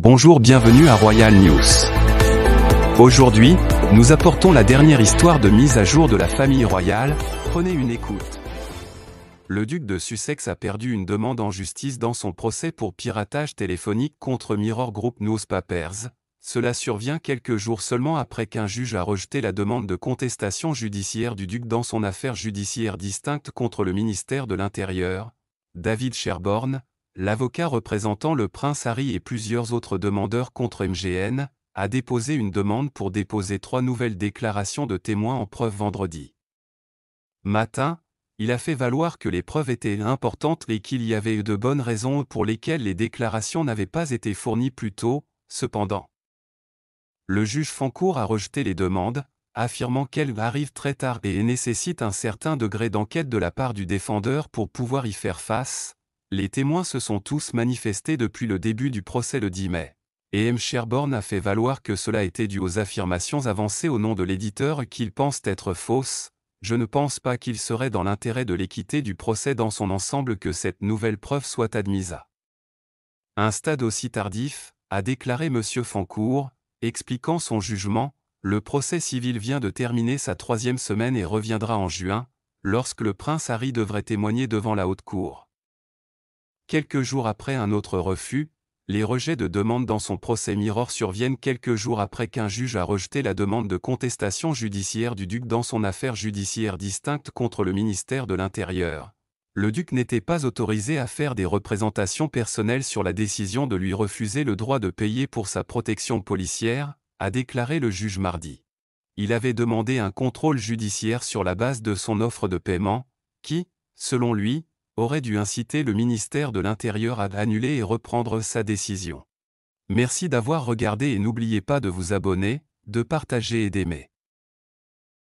Bonjour, bienvenue à Royal News. Aujourd'hui, nous apportons la dernière histoire de mise à jour de la famille royale. Prenez une écoute. Le duc de Sussex a perdu une demande en justice dans son procès pour piratage téléphonique contre Mirror Group Newspapers. Cela survient quelques jours seulement après qu'un juge a rejeté la demande de contestation judiciaire du duc dans son affaire judiciaire distincte contre le ministère de l'Intérieur. David Sherborne, l'avocat représentant le prince Harry et plusieurs autres demandeurs contre MGN, a déposé une demande pour déposer 3 nouvelles déclarations de témoins en preuve vendredi matin. Il a fait valoir que les preuves étaient importantes et qu'il y avait eu de bonnes raisons pour lesquelles les déclarations n'avaient pas été fournies plus tôt. Cependant, le juge Fancourt a rejeté les demandes, affirmant qu'elles arrivent très tard et nécessitent un certain degré d'enquête de la part du défendeur pour pouvoir y faire face. Les témoins se sont tous manifestés depuis le début du procès le 10 mai. Et M. Sherborne a fait valoir que cela était dû aux affirmations avancées au nom de l'éditeur qu'il pense être fausses. Je ne pense pas qu'il serait dans l'intérêt de l'équité du procès dans son ensemble que cette nouvelle preuve soit admise à un stade aussi tardif, a déclaré M. Fancourt, expliquant son jugement. Le procès civil vient de terminer sa 3e semaine et reviendra en juin, lorsque le prince Harry devrait témoigner devant la haute cour. Quelques jours après un autre refus, les rejets de demande dans son procès Mirror surviennent quelques jours après qu'un juge a rejeté la demande de contestation judiciaire du duc dans son affaire judiciaire distincte contre le ministère de l'Intérieur. Le duc n'était pas autorisé à faire des représentations personnelles sur la décision de lui refuser le droit de payer pour sa protection policière, a déclaré le juge mardi. Il avait demandé un contrôle judiciaire sur la base de son offre de paiement, qui, selon lui, aurait dû inciter le ministère de l'Intérieur à annuler et reprendre sa décision. Merci d'avoir regardé et n'oubliez pas de vous abonner, de partager et d'aimer.